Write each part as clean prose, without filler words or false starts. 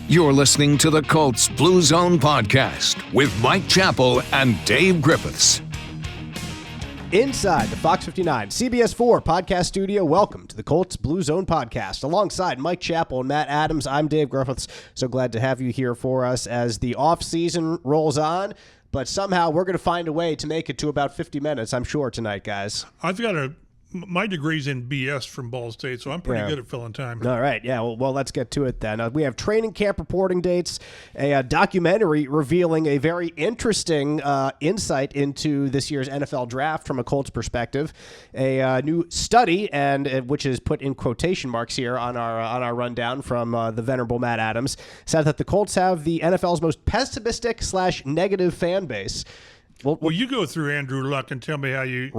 You're listening to the Colts Blue Zone Podcast with Mike Chappell and Dave Griffiths. Inside the Fox 59 CBS 4 podcast studio, welcome to the Colts Blue Zone Podcast. Alongside Mike Chappell and Matt Adams, I'm Dave Griffiths. So glad to have you here for us as the offseason rolls on. But somehow we're going to find a way to make it to about 50 minutes, I'm sure, tonight, guys. My degree's in BS from Ball State, so I'm pretty good at filling time. All right, yeah, well, let's get to it then. We have training camp reporting dates, a documentary revealing a very interesting insight into this year's NFL draft from a Colts perspective, a new study, and which is put in quotation marks here on our rundown from the venerable Matt Adams, said that the Colts have the NFL's most pessimistic/negative fan base. Well, you go through Andrew Luck and tell me how you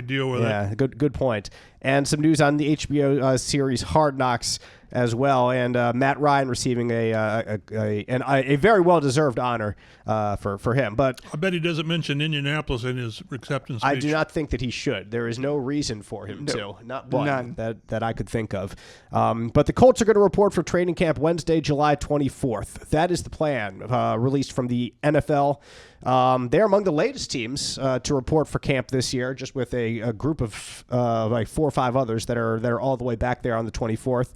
deal with it. Yeah, good point. And some news on the HBO series Hard Knocks as well, and Matt Ryan receiving a very well-deserved honor for him. But I bet he doesn't mention Indianapolis in his acceptance speech. I do not think that he should. There is no reason for him to. Not one. None. That I could think of. But the Colts are going to report for training camp Wednesday, July 24th. That is the plan, released from the NFL. They're among the latest teams to report for camp this year, just with a group of like 4 or 5 others that are all the way back there on the 24th.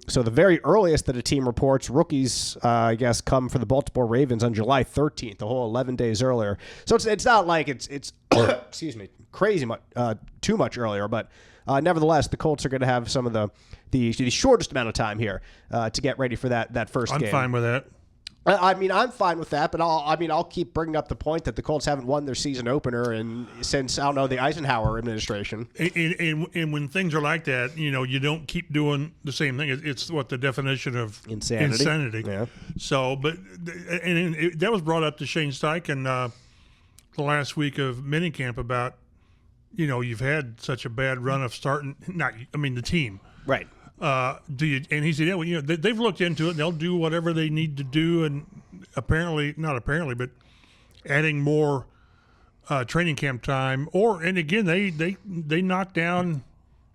So the very earliest that a team reports, rookies, I guess, come for the Baltimore Ravens on July 13th, a whole 11 days earlier. So it's not like it's excuse me, crazy much too much earlier, but nevertheless, the Colts are going to have some of the shortest amount of time here to get ready for that first game. I'm fine with that. I mean, I'm fine with that, but I'll keep bringing up the point that the Colts haven't won their season opener since, I don't know, the Eisenhower administration. And when things are like that, you don't keep doing the same thing. It's what the definition of insanity. Yeah. So, that was brought up to Shane Steichen the last week of minicamp about, you've had such a bad run of starting. The team. Right. And he said, yeah, they've looked into it and they'll do whatever they need to do, and but adding more training camp time, and again they knocked down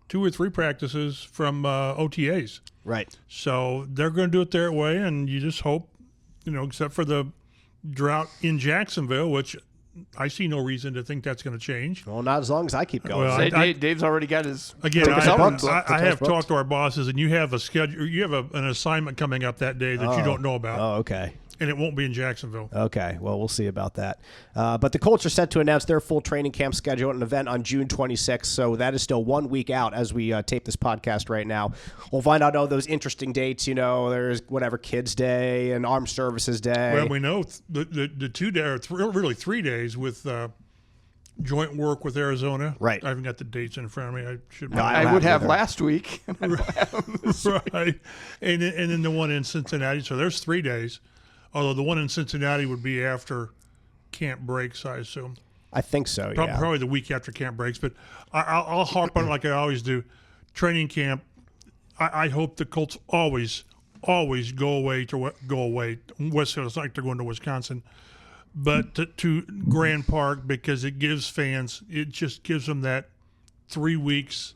2 or 3 practices from OTAs. Right. So they're going to do it their way, and you just hope, except for the drought in Jacksonville, which I see no reason to think that's going to change. Well, not as long as I keep going. Well, Dave's already got his. Again, I have talked to our bosses, and you have a schedule. You have an assignment coming up that day that you don't know about. Oh, okay. And it won't be in Jacksonville. Okay, well, we'll see about that. But the Colts are set to announce their full training camp schedule at an event on June 26th, so that is still 1 week out as we tape this podcast right now. We'll find out all those interesting dates. There's whatever, Kids Day and Armed Services Day. Well, we know the 2 days, or really 3 days with joint work with Arizona. Right. I haven't got the dates in front of me. I should. No, I would have last week. Right. And then the one in Cincinnati. So there's 3 days. Although the one in Cincinnati would be after camp breaks, I assume. I think so, yeah. Probably the week after camp breaks. But I'll harp on it like I always do. Training camp, I hope the Colts always go away. West Coast, it's like they're going to Wisconsin. But to Grand Park, because it just gives them that 3 weeks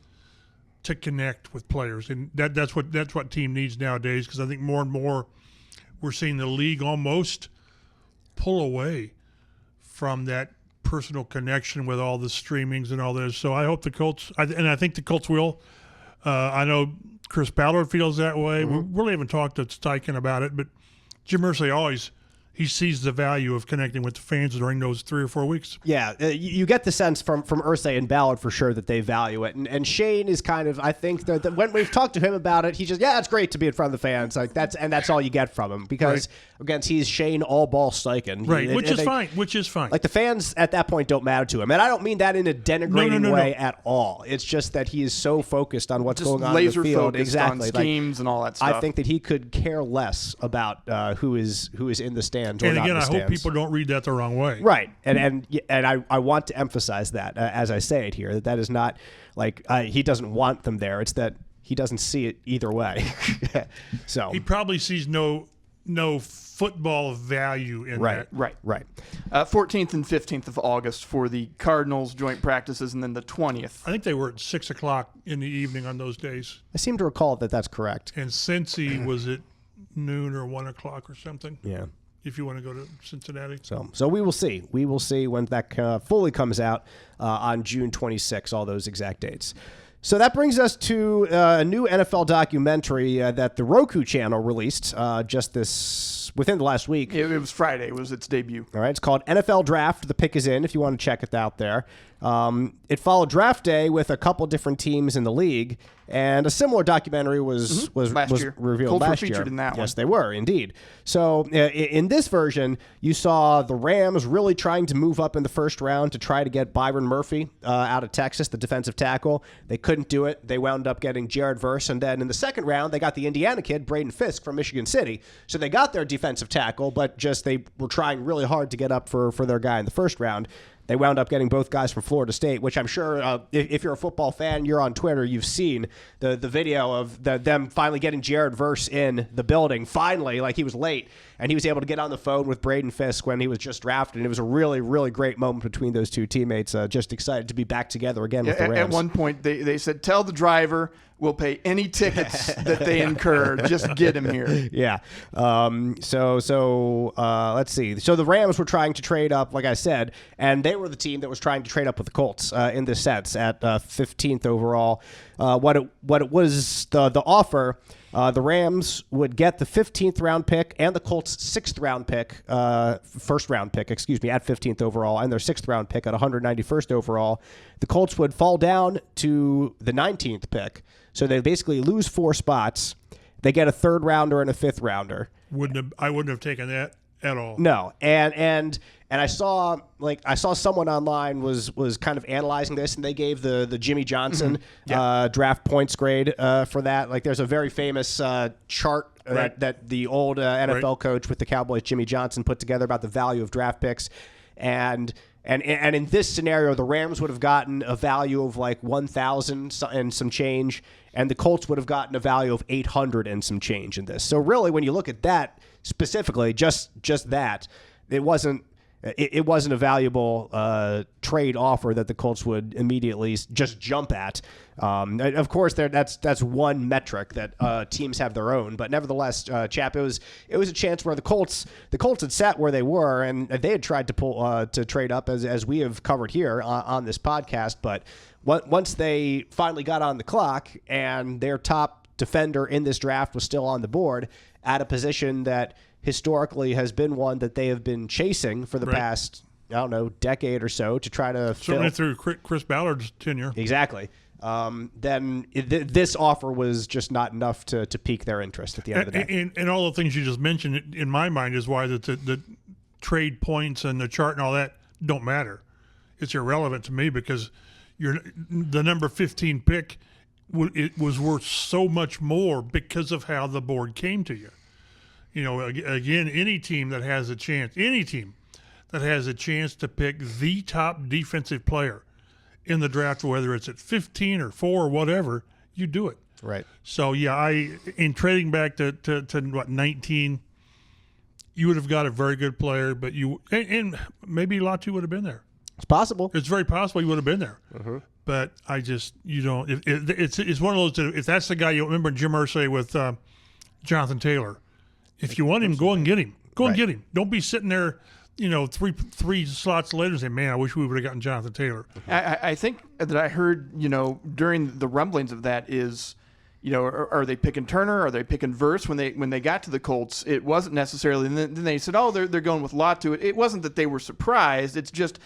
to connect with players. And that's what team needs nowadays, because I think more and more we're seeing the league almost pull away from that personal connection with all the streamings and all this. So I hope the Colts, and I think the Colts will. I know Chris Ballard feels that way. Mm-hmm. We really haven't talked to Steichen about it, but Jim Irsay he sees the value of connecting with the fans during those 3 or 4 weeks. Yeah, you get the sense from Irsay and Ballard for sure that they value it. And Shane is kind of, I think, that when we've talked to him about it, he just, it's great to be in front of the fans. Like that's all you get from him, because again, he's Shane all ball Steichen. Right, which is fine. Like, the fans at that point don't matter to him. And I don't mean that in a denigrating way at all. It's just that he is so focused on what's going on in the field. Laser focused on schemes and all that stuff. I think that he could care less about who is in the stands. And again, I hope people don't read that the wrong way. Right, and I want to emphasize that as I say it here, that is not like he doesn't want them there. It's that he doesn't see it either way. So he probably sees no football value in that. Right. 14th and 15th of August for the Cardinals joint practices, and then the 20th. I think they were at 6 o'clock in the evening on those days. I seem to recall that that's correct. And Cincy was at noon or 1 o'clock or something. Yeah. If you want to go to Cincinnati. So we will see. We will see when that fully comes out on June 26, all those exact dates. So that brings us to a new NFL documentary that the Roku Channel released within the last week. It was Friday. It was its debut. All right. It's called NFL Draft. The pick is in if you want to check it out there. It followed draft day with a couple different teams in the league, and a similar documentary was revealed Colts last were featured year. in that one. Yes, they were indeed. So in this version, you saw the Rams really trying to move up in the first round to try to get Byron Murphy out of Texas, the defensive tackle. They couldn't do it. They wound up getting Jared Verse, and then in the second round, they got the Indiana kid, Braden Fisk from Michigan City. So they got their defensive tackle, but just they were trying really hard to get up for their guy in the first round. They wound up getting both guys from Florida State, which I'm sure if you're a football fan, you're on Twitter, you've seen the video of them finally getting Jared Verse in the building. Finally, like he was late, and he was able to get on the phone with Braden Fisk when he was just drafted. And it was a really, really great moment between those two teammates. Just excited to be back together again with the Rams. At one point, they said, tell the driver we'll pay any tickets that they incur. Just get him here. Yeah. So let's see. So the Rams were trying to trade up, like I said, and they were the team that was trying to trade up with the Colts in this sense at 15th overall. What it was the offer. The Rams would get the 15th round pick and the Colts' 6th round pick, first round pick, at 15th overall, and their 6th round pick at 191st overall. The Colts would fall down to the 19th pick. So they basically lose 4 spots. They get a 3rd rounder and a 5th rounder. I wouldn't have taken that at all. No, and I saw someone online was kind of analyzing this, and they gave the Jimmy Johnson draft points grade for that. Like, there's a very famous chart that the old NFL coach with the Cowboys, Jimmy Johnson, put together about the value of draft picks, and in this scenario, the Rams would have gotten a value of like 1,000 and some change, and the Colts would have gotten a value of 800 and some change in this. So really, when you look at that specifically, just that, it wasn't a valuable trade offer that the Colts would immediately just jump at. Of course, that's one metric that teams have their own, but nevertheless, Chap, it was a chance where the Colts had sat where they were, and they had tried to pull to trade up as we have covered here on this podcast. But once they finally got on the clock and their top defender in this draft was still on the board at a position that historically has been one that they have been chasing for the past, decade or so to try to certainly through Chris Ballard's tenure. Exactly. Then this offer was just not enough to pique their interest at the end of the day. And all the things you just mentioned, in my mind, is why the trade points and the chart and all that don't matter. It's irrelevant to me because the number 15 pick, it was worth so much more because of how the board came to you. Again, any team that has a chance to pick the top defensive player in the draft, whether it's at 15 or 4 or whatever, you do it. Right. So, yeah, in trading back to 19, you would have got a very good player, but and maybe Latu would have been there. It's possible. It's very possible he would have been there. Mm-hmm. But you don't. It's one of those. If that's the guy, you remember Jim Irsay with Jonathan Taylor. If you want him, go and get him. Go and get him. Don't be sitting there, three slots later and say, man, I wish we would have gotten Jonathan Taylor. I think that I heard, during the rumblings of that is, are they picking Turner? Are they picking Verse? When they got to the Colts, it wasn't necessarily. And then they said, oh, they're going with Latu. It wasn't that they were surprised. It's just,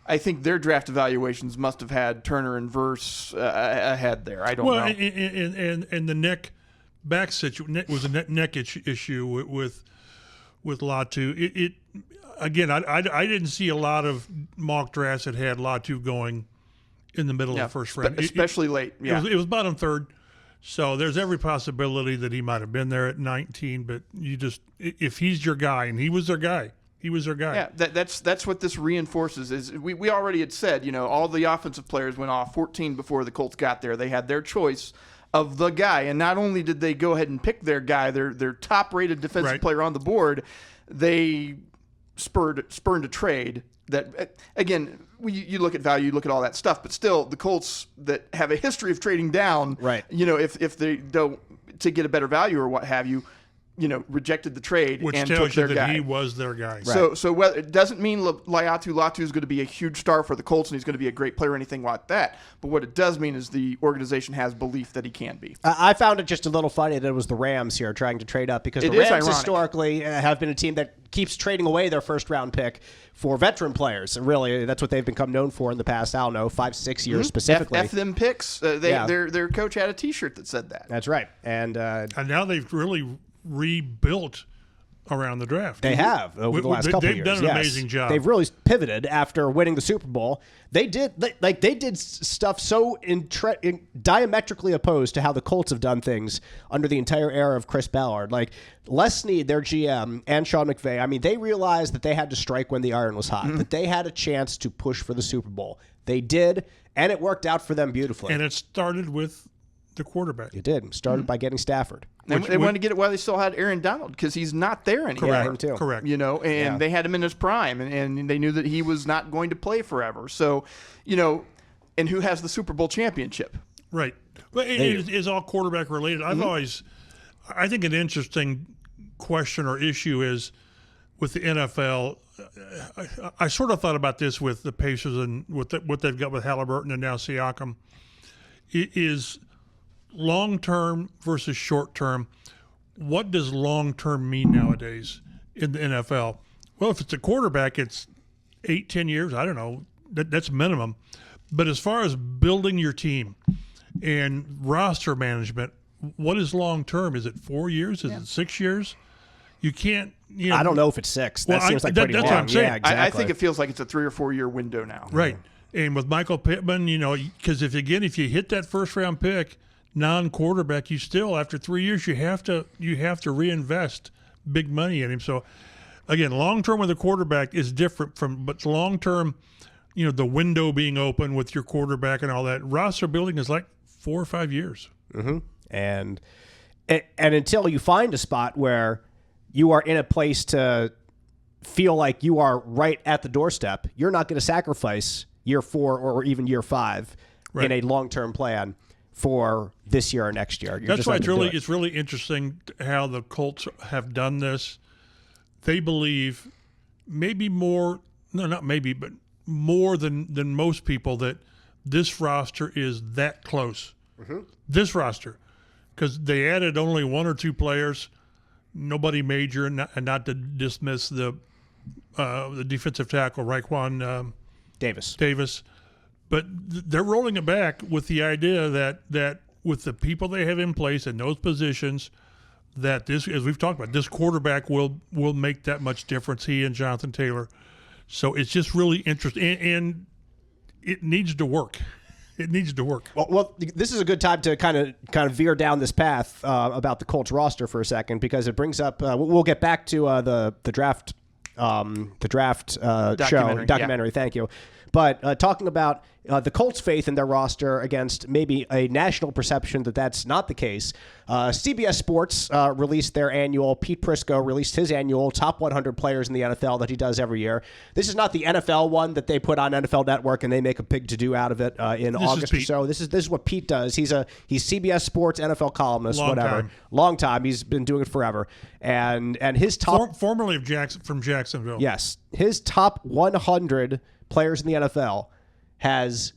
I think their draft evaluations must have had Turner and Verse ahead there. I don't know. And the neck back situation was a neck issue with Latu. Again, I didn't see a lot of mock drafts that had Latu going in the middle of the first round, especially late. Yeah, it was bottom third. So there's every possibility that he might have been there at 19. But if he's your guy, and he was their guy. Yeah, that's what this reinforces. Is we already had said, all the offensive players went off 14 before the Colts got there. They had their choice of the guy, and not only did they go ahead and pick their guy, their top-rated defensive player on the board, they spurned a trade that, again, you look at value, you look at all that stuff, but still, the Colts that have a history of trading down, if they don't to get a better value or what have you, rejected the trade which and tells took their you that guy. he was their guy. Right. So whether, it doesn't mean Laiatu is going to be a huge star for the Colts and he's going to be a great player or anything like that. But what it does mean is the organization has belief that he can be. I found it just a little funny that it was the Rams here trying to trade up because the Rams historically have been a team that keeps trading away their first-round pick for veteran players. And really, that's what they've become known for in the past, 5-6 years specifically. F them picks. Their coach had a T-shirt that said that. That's right. And now they've really rebuilt around the draft. They have over the last couple of years. They've done an amazing job. They've really pivoted after winning the Super Bowl. They did stuff so diametrically opposed to how the Colts have done things under the entire era of Chris Ballard. Like Les Snead, their GM, and Sean McVay, they realized that they had to strike when the iron was hot, that they had a chance to push for the Super Bowl. They did, and it worked out for them beautifully. And it started with the quarterback. It did. It started by getting Stafford. They wanted to get it while they still had Aaron Donald because he's not there anymore. Correct. Him too. Correct. They had him in his prime, and they knew that he was not going to play forever. So, and who has the Super Bowl championship? Right. But it is all quarterback related. I think an interesting question or issue is with the NFL. I sort of thought about this with the Pacers and what they've got with Halliburton and now Siakam. It is long-term versus short-term. What does long-term mean nowadays in the NFL? Well, if it's a quarterback, it's 8-10 years. I don't know. That's minimum. But as far as building your team and roster management, what is long-term? Is it 4 years? Is it 6 years? You can't. I don't know if it's 6. That seems like pretty long. That's what I'm saying. Yeah, exactly. I think it feels like it's a 3 or 4 year window now. Right. And with Michael Pittman, because if you hit that first-round pick, non-quarterback, you still after 3 years you have to reinvest big money in him. So again, long-term with a quarterback is different but long-term, the window being open with your quarterback and all that. Roster building is like 4 or 5 years. Mm-hmm. And until you find a spot where you are in a place to feel like you are right at the doorstep, you're not going to sacrifice year 4 or even year 5 in a long-term plan for this year or next year. That's why it's really interesting how the Colts have done this. They believe maybe more, no, not maybe, but more than most people that this roster is that close. Mm-hmm. This roster, because they added only 1 or 2 players, nobody major, and not to dismiss the defensive tackle, Raekwon Davis. But they're rolling it back with the idea that with the people they have in place in those positions, that this, as we've talked about, this quarterback will make that much difference, he and Jonathan Taylor. So it's just really interesting, and it needs to work. It needs to work. Well, this is a good time to kind of veer down this path about the Colts roster for a second, because it brings up. We'll get back to the draft documentary. Yeah. Thank you. But talking about the Colts' faith in their roster against maybe a national perception that that's not the case, CBS Sports released their annual. Pete Prisco released his annual top 100 players in the NFL that he does every year. This is not the NFL one that they put on NFL Network and they make a big to-do out of it in August or so. This is what Pete does. He's CBS Sports NFL columnist, long time. He's been doing it forever. And his top... Formerly from Jacksonville. Yes. His top 100 players in the NFL has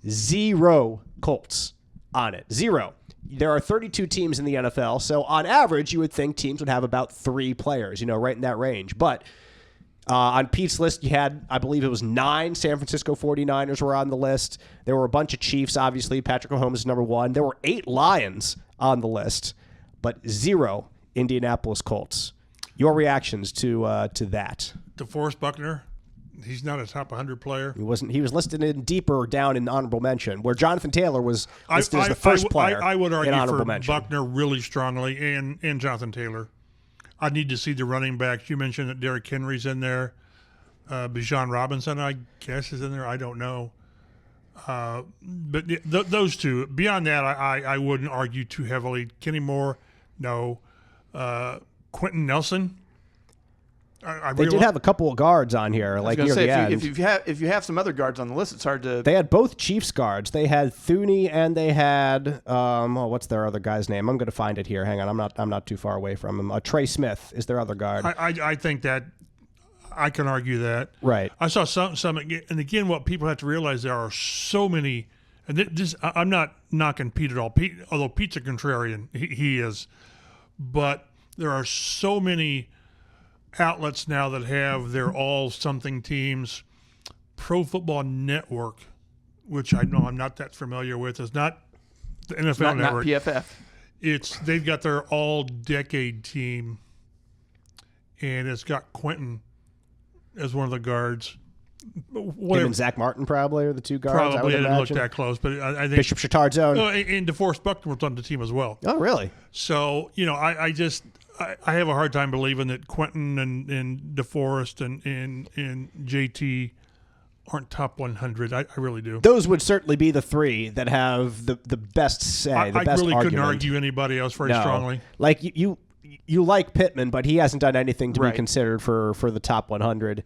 0 Colts on it. 0. There are 32 teams in the NFL, so on average, you would think teams would have about 3 players, right in that range. But on Pete's list, you had, I believe it was 9 San Francisco 49ers were on the list. There were a bunch of Chiefs, obviously. Patrick Mahomes is number 1. There were 8 Lions on the list, but 0 Indianapolis Colts. Your reactions to that? DeForest Buckner. He's not a top 100 player. He wasn't. He was listed in deeper down in honorable mention, where Jonathan Taylor was listed as the first player. I would argue for mention. Buckner really strongly, and Jonathan Taylor. I need to see the running backs. You mentioned that Derrick Henry's in there. Bijan Robinson, I guess, is in there. I don't know. But those two. Beyond that, I wouldn't argue too heavily. Kenny Moore, no. Quenton Nelson. They did have a couple of guards on here, like near the end. If you have some other guards on the list, it's hard to. They had both Chiefs guards. They had Thuney and they had what's their other guy's name? I'm going to find it here. Hang on, I'm not too far away from him. Trey Smith is their other guard. I think that I can argue that. Right. I saw some, and again, what people have to realize, there are so many. And this, I'm not knocking Pete at all. Pete, although Pete's a contrarian, he is, but there are so many outlets now that have their all something teams. Pro Football Network, which I know I'm not that familiar with, is not the NFL Network. Not PFF. They've got their all decade team, and it's got Quenton as one of the guards. Him and Zach Martin probably are the two guards. Probably, I didn't imagine. look that close, but I think Bishop Chatard's own. And DeForest Buckner was on the team as well. Oh, really? So I have a hard time believing that Quenton and DeForest and JT aren't top 100. I really do. Those would certainly be the three that have the best say. I best really argument. couldn't argue anybody else very strongly. Like you like Pittman, but he hasn't done anything to be considered for the top 100.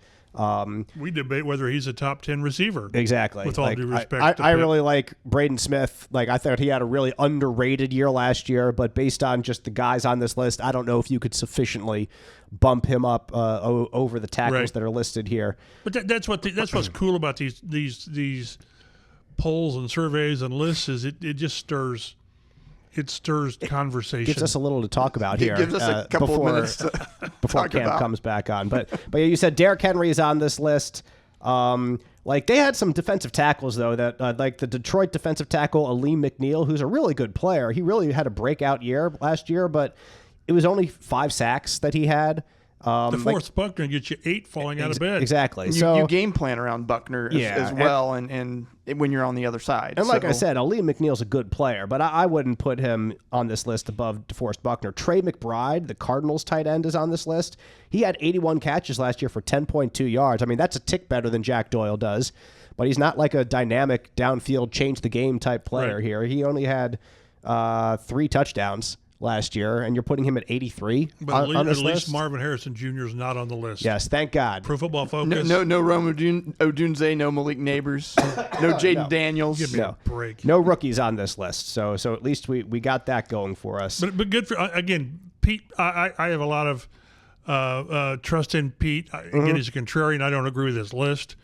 We debate whether he's a top 10 receiver. Exactly. With all due respect, I really like Braden Smith. Like, I thought he had a really underrated year last year, but based on just the guys on this list, I don't know if you could sufficiently bump him up over the tackles that are listed here. But that's what's cool about these polls and surveys and lists is it just stirs. It stirs conversation. Gives us a little to talk about here. It gives us a couple of minutes before Cam comes back on. But you said Derrick Henry is on this list. Like, they had some defensive tackles, though, that like the Detroit defensive tackle, Aleem McNeil, who's a really good player. He really had a breakout year last year, but it was only 5 sacks that he had. DeForest Buckner gets you 8 falling out of bed. Exactly. You game plan around Buckner as well, and when you're on the other side. And like I said, Aleem McNeil's a good player, but I wouldn't put him on this list above DeForest Buckner. Trey McBride, the Cardinals tight end, is on this list. He had 81 catches last year for 10.2 yards. I mean, that's a tick better than Jack Doyle does, but he's not like a dynamic downfield change the game type player here. He only had 3 touchdowns last year, and you're putting him at 83 but on this at list? least Marvin Harrison Jr. is not on the list. Yes, thank God. Pro Football Focus. No Rome Odunze, no Malik Neighbors, no Jaden Daniels. Give me a break. No rookies on this list, so at least we got that going for us. But good for again, Pete. I have a lot of trust in Pete. Again, he's a contrarian. I don't agree with his list,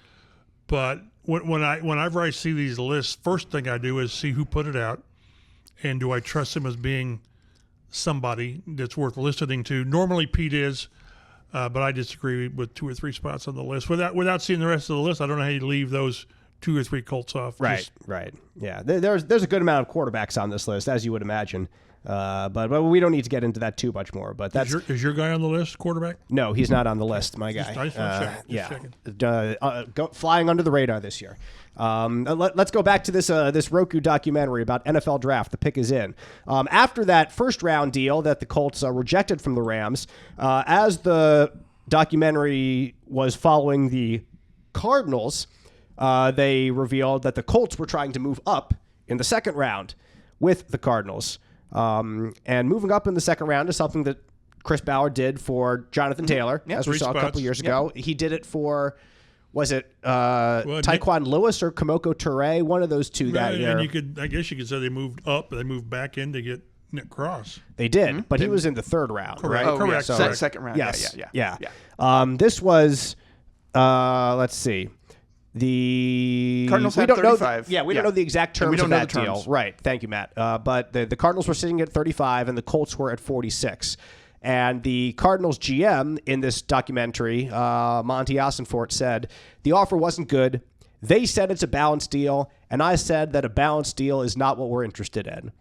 but whenever I see these lists, first thing I do is see who put it out, and do I trust him as being somebody that's worth listening to. Normally Pete is, but I disagree with 2 or 3 spots on the list. Without seeing the rest of the list, I don't know how you leave those 2 or 3 Colts off. Right. Yeah, there's a good amount of quarterbacks on this list, as you would imagine. But we don't need to get into that too much more. But that's is your guy on the list, quarterback? No, he's not on the list, my guy. Flying under the radar this year. Let's go back to this Roku documentary about NFL draft. The pick is in. After that first round deal that the Colts rejected from the Rams, as the documentary was following the Cardinals, they revealed that the Colts were trying to move up in the second round with the Cardinals. And moving up in the second round is something that Chris Bauer did for Jonathan Taylor, as we saw a couple years ago. He did it for, was it Tyquan Lewis or Kamoko Toure? One of those two that year. And I guess you could say they moved up, but they moved back in to get Nick Cross. They did, but he was in the third round, correct. right? Correct. So, second round. Yes. Yeah. This was, let's see. The Cardinals had 35. We don't know the exact terms of that deal. Right. Thank you, Matt. But the Cardinals were sitting at 35 and the Colts were at 46. And the Cardinals GM in this documentary, Monty Ossenfort, said the offer wasn't good. They said it's a balanced deal, and I said that a balanced deal is not what we're interested in.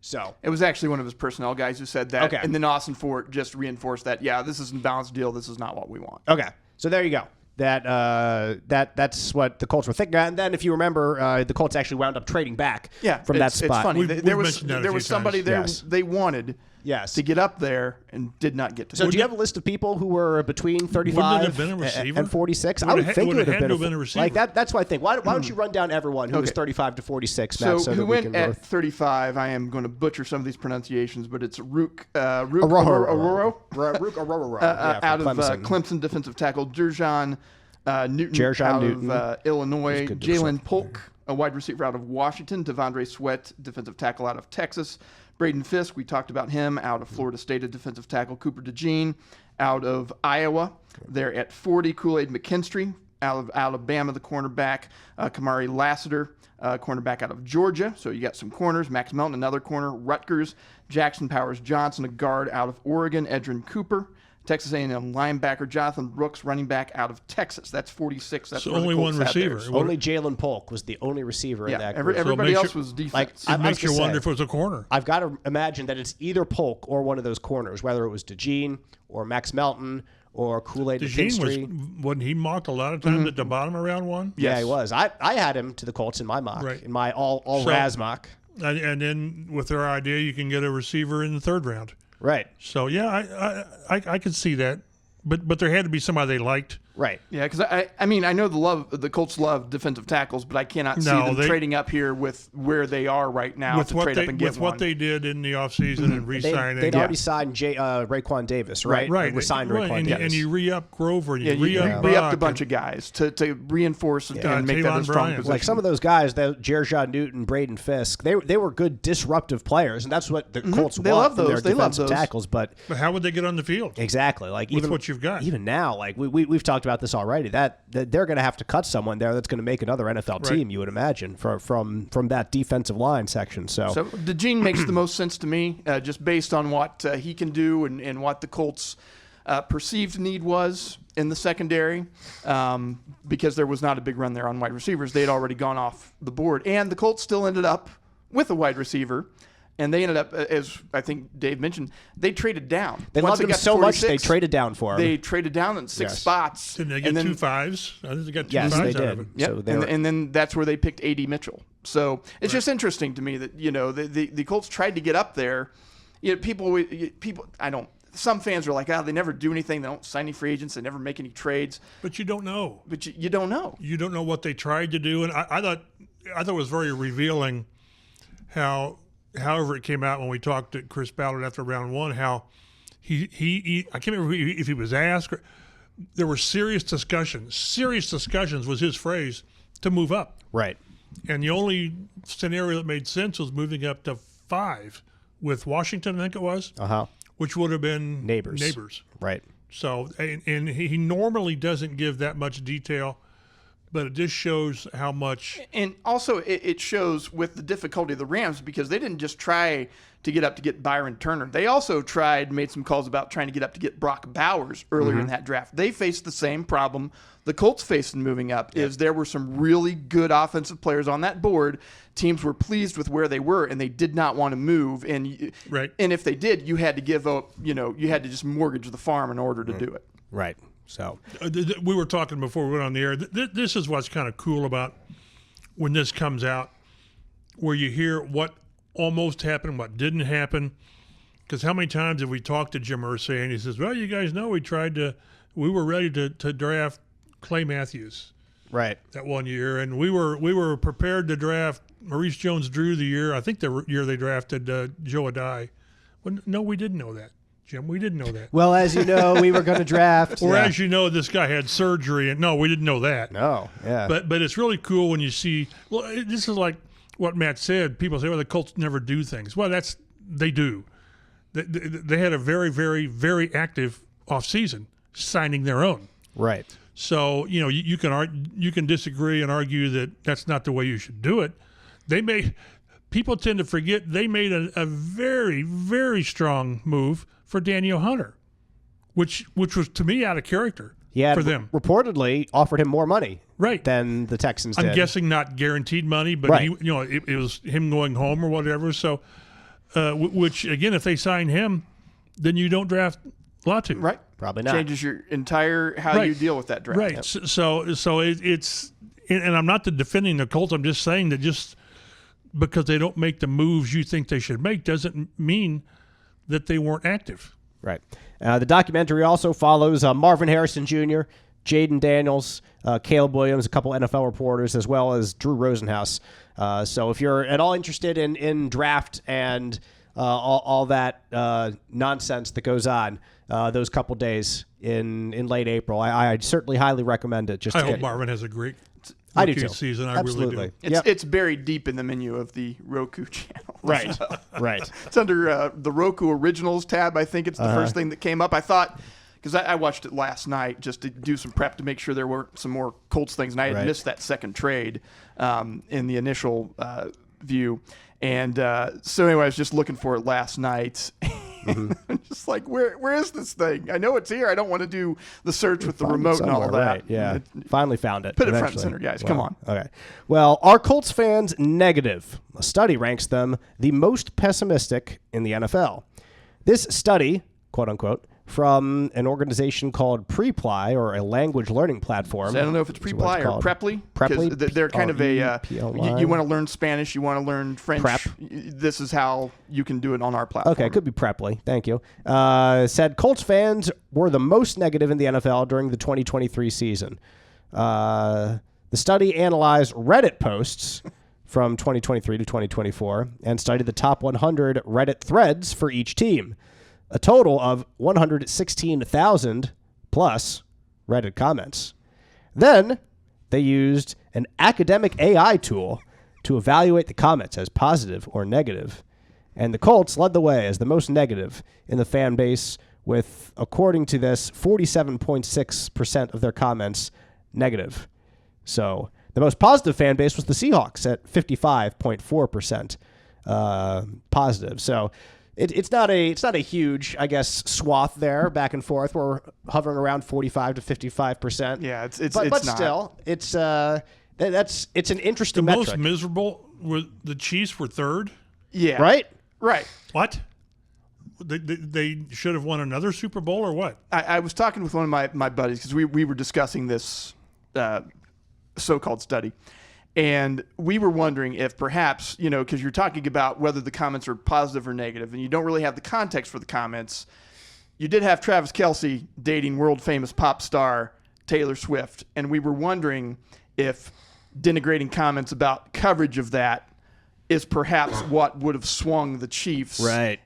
So it was actually one of his personnel guys who said that. Okay. And then Ossenfort just reinforced that, this is a balanced deal. This is not what we want. Okay. So there you go. That's what the Colts were thinking. And then if you remember, the Colts actually wound up trading back from that spot. It's funny. There was a few somebody times. there they wanted to get up there and did not get to. So do you have a list of people who were between 35 and 46? I would think it would have been a receiver. Like that's what I think. Why don't you run down everyone who was 35 to 46, Matt, so who went at 35, I am going to butcher some of these pronunciations, but it's Rook Aroro out of Clemson defensive tackle, Jerjon Newton out of Illinois, Jalen Polk, a wide receiver out of Washington, Devondre Sweat, defensive tackle out of Texas, Braden Fisk, we talked about him, out of Florida State, a defensive tackle, Cooper DeJean out of Iowa. They're at 40, Kool-Aid McKinstry out of Alabama, the cornerback, Kamari Lassiter, cornerback out of Georgia. So you got some corners, Max Melton, another corner, Rutgers, Jackson Powers Johnson, a guard out of Oregon, Edrin Cooper, Texas A&M linebacker, Jonathan Brooks, running back out of Texas. That's 46. That's only one receiver. Only Jalen Polk was the only receiver in that group. Everybody else was defense. It makes you wonder if it was a corner. I've got to imagine that it's either Polk or one of those corners, whether it was DeJean or Max Melton or Kool-Aid McKinstry. Wasn't he mocked a lot of times at the bottom of round one? Yes. Yeah, he was. I had him to the Colts in my mock, in my all-Raz mock. And then with their idea, you can get a receiver in the third round. Right. So, yeah, I could see that. But there had to be somebody they liked. Right. Yeah, because I mean, I know the Colts love defensive tackles, but I cannot see them trading up here with where they are right now to trade up and get one. With what they did in the offseason and re-signing. They'd already signed Raekwon Davis, right? Right. We signed Raekwon Davis. And you re-up Grover and you re-upped a bunch of guys to reinforce and make that a strong position. Like some of those guys, Jerjon Newton, Braden Fisk, they were good disruptive players, and that's what the Colts want from their defensive tackles. But how would they get on the field? Exactly. Like with what you've got. Even now, like we've talked about this already, that they're going to have to cut someone there that's going to make another NFL team, you would imagine, from that defensive line section. So DeJean makes the most sense to me, just based on what he can do and what the Colts' perceived need was in the secondary, because there was not a big run there on wide receivers. They had already gone off the board, and the Colts still ended up with a wide receiver. And they ended up, as I think Dave mentioned, they traded down. They loved him so much they traded down for him. They traded down in 6 spots. Didn't they get 2 5s? I think they got 2 5s they out of it. Yep. So and then that's where they picked A.D. Mitchell. So it's just interesting to me that, the Colts tried to get up there. People, some fans are like, they never do anything. They don't sign any free agents. They never make any trades. But you don't know. But you don't know. You don't know what they tried to do. And I thought it was very revealing however it came out when we talked to Chris Ballard after round one, how he I can't remember if he was asked. There were serious discussions. Serious discussions was his phrase, to move up. Right. And the only scenario that made sense was moving up to 5 with Washington, I think it was, which would have been neighbors. Right. So, and he normally doesn't give that much detail, but it just shows how much. And also, it shows with the difficulty of the Rams, because they didn't just try to get up to get Byron Turner. They also made some calls about trying to get up to get Brock Bowers earlier in that draft. They faced the same problem the Colts faced in moving up, is there were some really good offensive players on that board. Teams were pleased with where they were, and they did not want to move. And and if they did, you had to give up, you had to just mortgage the farm in order to do it. Right. So we were talking before we went on the air. This is what's kind of cool about when this comes out, where you hear what almost happened, what didn't happen. Because how many times have we talked to Jim Irsay and he says, "Well, you guys know we were ready to draft Clay Matthews, right, that one year, and we were prepared to draft Maurice Jones-Drew the year. I think the year they drafted Joe Adai. Well, no, we didn't know that." Jim, we didn't know that. Well, as you know, we were going to draft. Or as you know, this guy had surgery. And no, we didn't know that. No, yeah. But it's really cool when you see, this is like what Matt said. People say, well, the Colts never do things. Well, they do. They had a very, very, very active offseason, signing their own. Right. So, you can disagree and argue that that's not the way you should do it. People tend to forget they made a very, very strong move for Daniel Hunter, which was to me out of character for them. Reportedly offered him more money, right, than the Texans did. I'm guessing not guaranteed money, but it was him going home or whatever. So, which again, if they sign him, then you don't draft Latu, right? Probably not. Changes your entire how you deal with that draft, right? Yep. So it's, and I'm not defending the Colts. I'm just saying that just because they don't make the moves you think they should make doesn't mean that they weren't active. Right. The documentary also follows Marvin Harrison Jr., Jaden Daniels, Caleb Williams, a couple NFL reporters, as well as Drew Rosenhaus. So if you're at all interested in draft and all that nonsense that goes on those couple days in late April, I certainly highly recommend it. I hope Marvin has a great I do too. season. I Absolutely. really do. It's buried deep in the menu of the Roku channel. Right. Right. It's under the Roku Originals tab. I think it's the first thing that came up. I thought, because I watched it last night just to do some prep to make sure there were some more Colts things, and I had missed that second trade in the initial view. And so anyway, I was just looking for it last night. I'm just like, where is this thing? I know it's here. I don't want to do the search with the remote and all that. Right, yeah. Finally found it. Put it front and center, guys. Come on. Okay. Well, are Colts fans negative? A study ranks them the most pessimistic in the NFL. This study, quote unquote, from an organization called Preply, or a language learning platform. So I don't know if it's Preply or Preply. Preply? They're kind of a, you want to learn Spanish, you want to learn French. Prep. This is how you can do it on our platform. Okay, it could be Preply. Thank you. Said Colts fans were the most negative in the NFL during the 2023 season. The study analyzed Reddit posts from 2023 to 2024 and studied the top 100 Reddit threads for each team. A total of 116,000 plus Reddit comments. Then they used an academic AI tool to evaluate the comments as positive or negative. And the Colts led the way as the most negative in the fan base with, according to this, 47.6% of their comments negative. So the most positive fan base was the Seahawks at 55.4% positive. So it's not a huge, I guess, swath there back and forth. We're hovering around 45 to 55%. Yeah, it's but not. Still, it's an interesting The metric. most miserable were the Chiefs were third. Yeah. Right? What? They should have won another Super Bowl or what? I was talking with one of my buddies because we were discussing this so-called study. And we were wondering if perhaps, because you're talking about whether the comments are positive or negative, and you don't really have the context for the comments. You did have Travis Kelce dating world-famous pop star Taylor Swift, and we were wondering if denigrating comments about coverage of that is perhaps what would have swung the Chiefs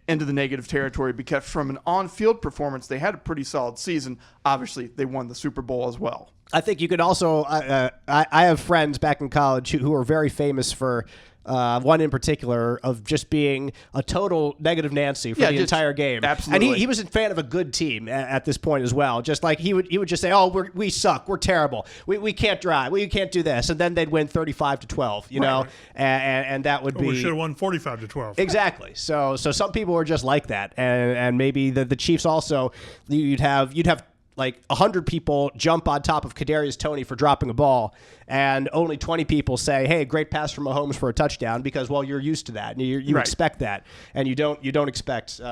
into the negative territory, because from an on-field performance, they had a pretty solid season. Obviously, they won the Super Bowl as well. I think you could also I have friends back in college who are very famous for one in particular of just being a total negative Nancy for the entire game. Absolutely. And he was a fan of a good team at this point as well. Just like he would just say, "Oh, we suck. We're terrible. We can't drive. We can't do this." And then they'd win 35-12, you know? And that would be... We should have won 45-12. Exactly. So some people were just like that. And maybe the Chiefs also, you'd have like 100 people jump on top of Kadarius Toney for dropping a ball, and only 20 people say, "Hey, great pass from Mahomes for a touchdown," because you're used to that and you expect that, and you don't expect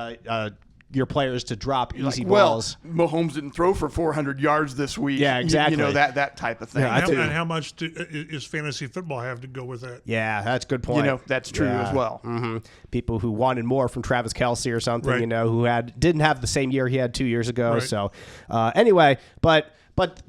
your players to drop easy balls. Well, Mahomes didn't throw for 400 yards this week. Yeah, exactly. That type of thing. Yeah, and how much is fantasy football have to go with that? Yeah, that's a good point. That's true as well. Mm-hmm. People who wanted more from Travis Kelce or something, who didn't have the same year he had 2 years ago. Right. So anyway, but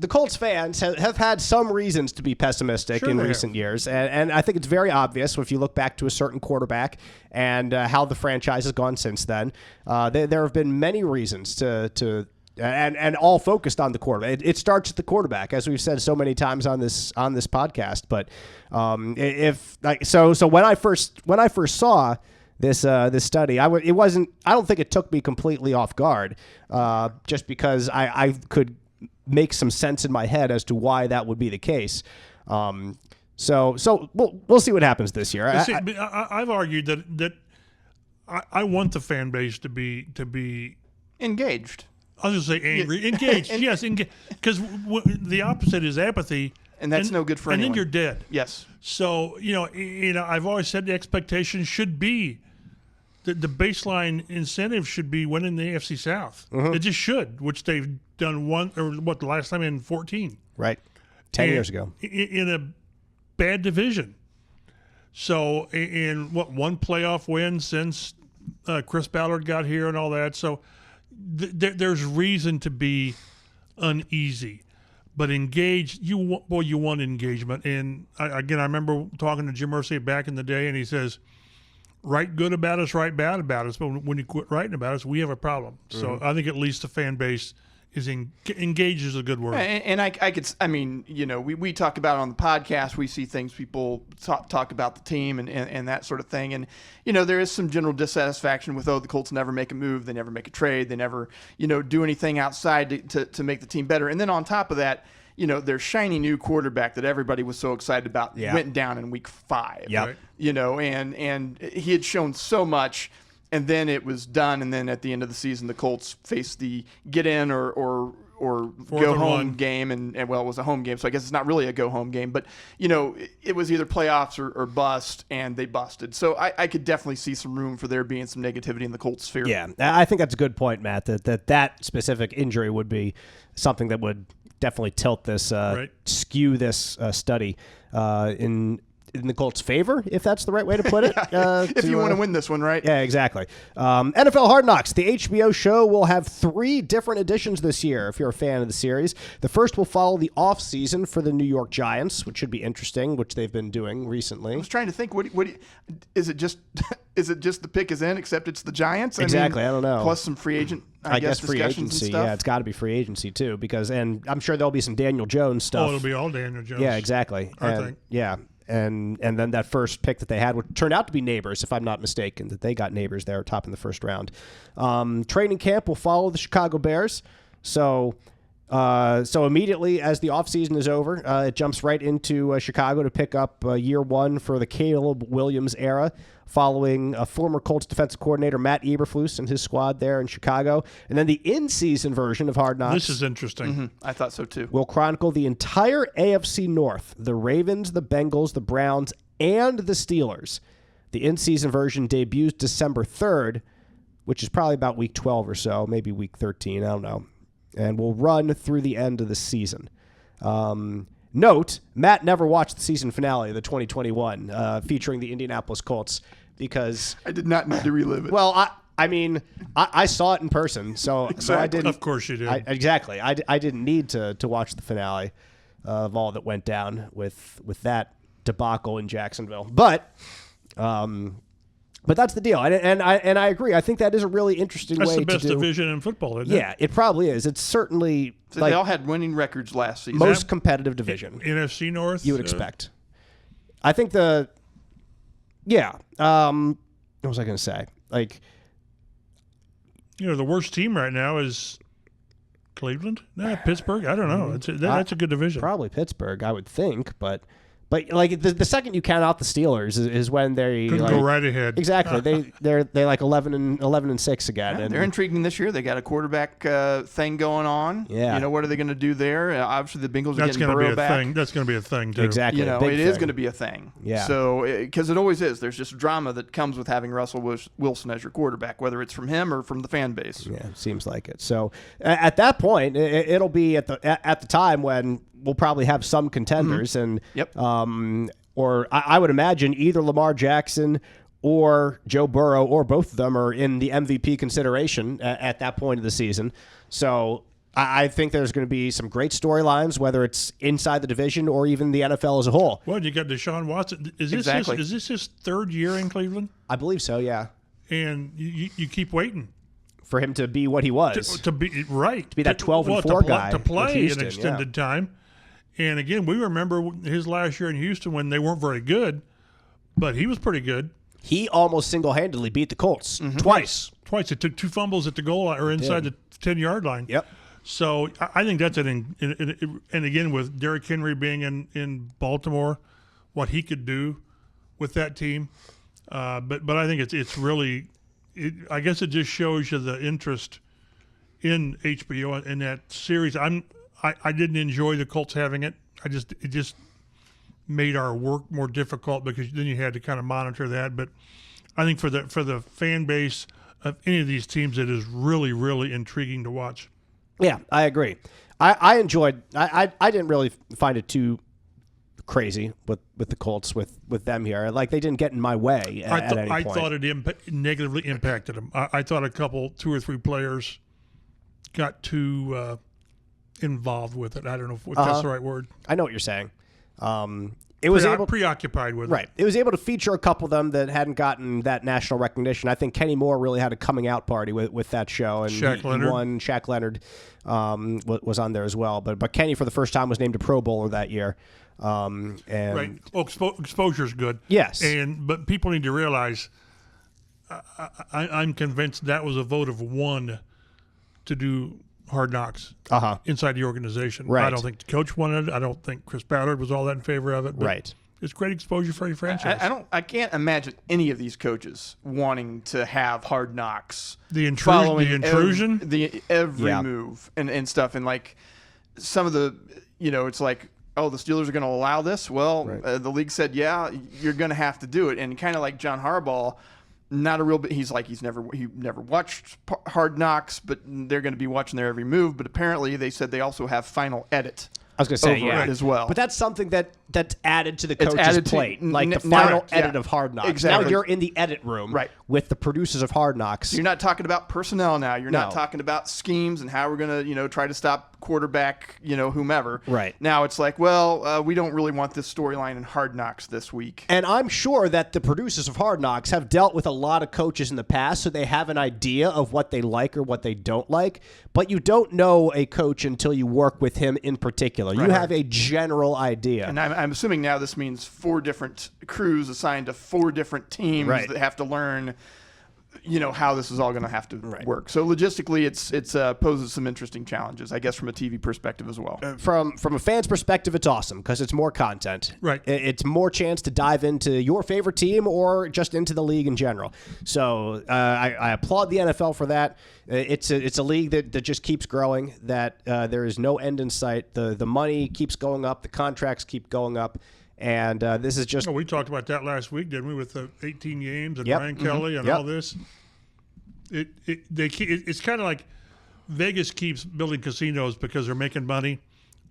the Colts fans have had some reasons to be pessimistic in recent years, and I think it's very obvious if you look back to a certain quarterback and how the franchise has gone since then. There have been many reasons to and all focused on the quarterback. It starts at the quarterback, as we've said so many times on this podcast. But so when I first saw this study, I don't think it took me completely off guard, just because I could make some sense in my head as to why that would be the case. So we'll see what happens this year. I've argued that I want the fan base to be engaged. I was going to say angry. Engaged, yes. Because the opposite is apathy. And that's no good for anyone. And then you're dead. Yes. So, I've always said the expectation should be the baseline incentive should be winning the AFC South. Mm-hmm. It just should, which they've done the last time in 14. Right. 10 years ago. In a bad division. So, in one playoff win since Chris Ballard got here and all that. So there's reason to be uneasy. But engaged, you want engagement. And I remember talking to Jim Irsay back in the day, and he says, write good about us, write bad about us. But when you quit writing about us, we have a problem. Mm-hmm. So I think at least the fan base is engaged is a good word. And we talk about it on the podcast. We see things people talk about the team and that sort of thing. And, there is some general dissatisfaction with, the Colts never make a move. They never make a trade. They never, do anything outside to make the team better. And then on top of that, their shiny new quarterback that everybody was so excited about went down in week 5. Yep. Right. And he had shown so much. And then it was done, and then at the end of the season, the Colts faced the get in or go home game, and it was a home game, so I guess it's not really a go home game, but it was either playoffs or bust, and they busted. So I could definitely see some room for there being some negativity in the Colts sphere. Yeah, I think that's a good point, Matt. That specific injury would be something that would definitely tilt this, skew this study in the Colts' favor, if that's the right way to put it. If you want to win this one, right? Yeah, exactly. NFL Hard Knocks, the HBO show, will have 3 different editions this year, if you're a fan of the series. The first will follow the off-season for the New York Giants, which should be interesting, which they've been doing recently. I was trying to think, is it just the pick is in, except it's the Giants? I don't know. Plus some free agent, I guess free agency, and stuff. Yeah, it's got to be free agency, too, and I'm sure there'll be some Daniel Jones stuff. It'll be all Daniel Jones. Yeah, exactly. I think. Yeah. And then that first pick that they had would turn out to be Neighbors, if I'm not mistaken, that they got Neighbors there top in the first round. Training camp will follow the Chicago Bears. So immediately as the offseason is over, it jumps right into Chicago to pick up year 1 for the Caleb Williams era, following former Colts defensive coordinator Matt Eberflus and his squad there in Chicago. And then the in-season version of Hard Knocks. This is interesting. Mm-hmm. I thought so too. Will chronicle the entire AFC North, the Ravens, the Bengals, the Browns, and the Steelers. The in-season version debuts December 3rd, which is probably about week 12 or so, maybe week 13, I don't know, and will run through the end of the season. Note, Matt never watched the season finale of the 2021 featuring the Indianapolis Colts because I did not need to relive it. Well, I saw it in person, so I didn't. Of course you did. Exactly. I didn't need to watch the finale of all that went down with that debacle in Jacksonville. But that's the deal, and I agree. I think that is a really interesting way to do. That's the best division in football, isn't it? Yeah, it probably is. It's certainly they all had winning records last season. Most competitive division. NFC North, you would expect. I think what was I going to say? The worst team right now is Cleveland? No, Pittsburgh? I don't know. That's a good division. Probably Pittsburgh, I would think, but the second you count out the Steelers is when they go right ahead. Exactly. They're 11-6 again. Yeah, they're intriguing this year. They got a quarterback thing going on. Yeah. What are they going to do there? Obviously, the Bengals are getting Burrow back. That's going to be a thing too. Exactly. It is going to be a thing. Yeah. So because it always is. There's just drama that comes with having Russell Wilson as your quarterback, whether it's from him or from the fan base. Yeah, it seems like it. So at that point, it'll be at the time when we'll probably have some contenders, and or I would imagine either Lamar Jackson or Joe Burrow or both of them are in the MVP consideration at that point of the season. So I think there's going to be some great storylines, whether it's inside the division or even the NFL as a whole. Well, you got Deshaun Watson. Is this his 3rd year in Cleveland? I believe so, yeah. And you keep waiting for him to be what he was. To be that 12-4 guy to play Houston, an extended time. And again, we remember his last year in Houston when they weren't very good, but he was pretty good. He almost single-handedly beat the Colts twice. Twice. It took 2 fumbles at the goal line or inside the 10-yard line. Yep. So I think that's and again with Derrick Henry being in Baltimore, what he could do with that team. But I think it's really, I guess it just shows you the interest in HBO in that series. I didn't enjoy the Colts having it. It just made our work more difficult because then you had to kind of monitor that. But I think for the fan base of any of these teams, it is really, really intriguing to watch. Yeah, I agree. I enjoyed. I didn't really find it too crazy with the Colts with them here. Like, they didn't get in my way at any point. I thought it negatively impacted them. I thought two or three players got too involved with it. I don't know if that's the right word. I know what you're saying. It was preoccupied with it. It was able to feature a couple of them that hadn't gotten that national recognition. I think Kenny Moore really had a coming out party with that show, and Shaq Leonard was on there as well. But Kenny, for the first time, was named a Pro Bowler that year. And right. Well, exposure's good. Yes. But people need to realize, I'm convinced that was a vote of one to do Hard Knocks inside the organization. Right. I don't think the coach wanted it. I don't think Chris Ballard was all that in favor of it. But right. It's great exposure for your franchise. I can't imagine any of these coaches wanting to have Hard Knocks. The intrusion, every move and stuff, and like some of the, it's like, oh, the Steelers are going to allow this. Well, the league said, yeah, you're going to have to do it, and kind of like John Harbaugh. Not a real bit. He's like he never watched Hard Knocks, but they're going to be watching their every move. But apparently, they said they also have final edit. I was going to say, as well. But that's something that's added to the coach's plate, like the final edit of Hard Knocks. Exactly. Now you're in the edit room with the producers of Hard Knocks. You're not talking about personnel now. You're not talking about schemes and how we're going to, try to stop quarterback, whomever. Right. Now it's like, well, we don't really want this storyline in Hard Knocks this week. And I'm sure that the producers of Hard Knocks have dealt with a lot of coaches in the past, so they have an idea of what they like or what they don't like. But you don't know a coach until you work with him in particular. You have a general idea. And I'm assuming now this means 4 different crews assigned to 4 different teams that have to learn, how this is all going to have to work. So logistically, it's poses some interesting challenges, I guess, from a TV perspective as well. From a fan's perspective, it's awesome because it's more content. Right. It's more chance to dive into your favorite team or just into the league in general. So I applaud the NFL for that. It's a league that just keeps growing, that there is no end in sight. The money keeps going up. The contracts keep going up. And this is just... we talked about that last week, didn't we, with the 18 games and Ryan Kelly and all this? It's kind of like Vegas keeps building casinos because they're making money.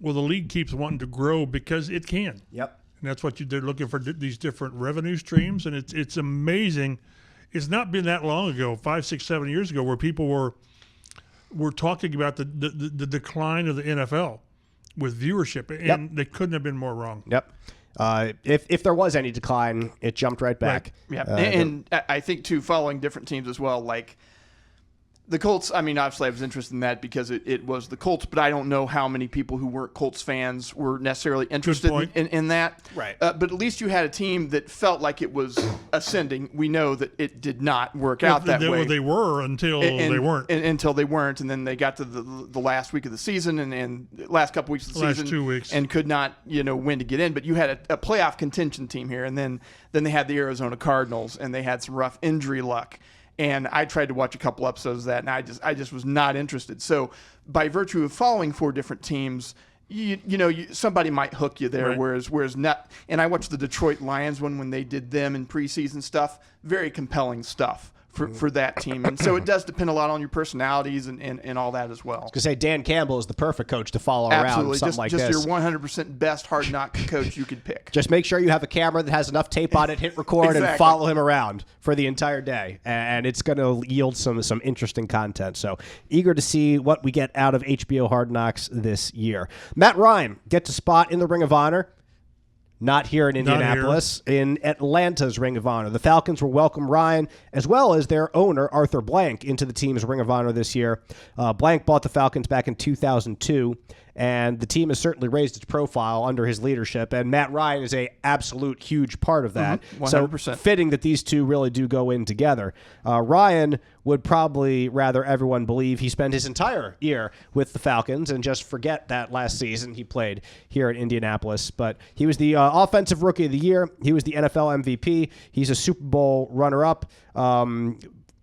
Well, the league keeps wanting to grow because it can. Yep. And that's what they're looking for, these different revenue streams. And it's amazing. It's not been that long ago, 5, 6, 7 years ago, where people were talking about the decline of the NFL with viewership. And they couldn't have been more wrong. Yep. If there was any decline, it jumped right back. Right. Yeah, and I think too, following different teams as well, like the Colts. I mean, obviously, I was interested in that because it was the Colts, but I don't know how many people who weren't Colts fans were necessarily interested in that. Right. But at least you had a team that felt like it was ascending. We know that it did not work out that way. They were until they weren't. Until they weren't, and then they got to the last week of the season and last couple weeks of the season, 2 weeks, and could not win to get in. But you had a playoff contention team here, and then they had the Arizona Cardinals, and they had some rough injury luck. And I tried to watch a couple episodes of that, and I just was not interested. So by virtue of following 4 different teams, somebody might hook you there, whereas not. And I watched the Detroit Lions one when they did them in preseason stuff. Very compelling stuff for that team. And so it does depend a lot on your personalities and all that as well. I was going to say, Dan Campbell is the perfect coach to follow around something like this. Just your 100% best Hard Knock coach you could pick. Just make sure you have a camera that has enough tape on it, hit record, and follow him around for the entire day. And it's going to yield some interesting content. So eager to see what we get out of HBO Hard Knocks this year. Matt Ryan gets a spot in the Ring of Honor. Not here in Indianapolis, in Atlanta's Ring of Honor. The Falcons will welcome Ryan, as well as their owner, Arthur Blank, into the team's Ring of Honor this year. Blank bought the Falcons back in 2002, and the team has certainly raised its profile under his leadership, and Matt Ryan is a absolute huge part of that. 100%. So fitting that these two really do go in together. Ryan would probably rather everyone believe he spent his entire year with the Falcons and just forget that last season he played here in Indianapolis. But he was the Offensive Rookie of the Year. He was the NFL MVP. He's a Super Bowl runner-up.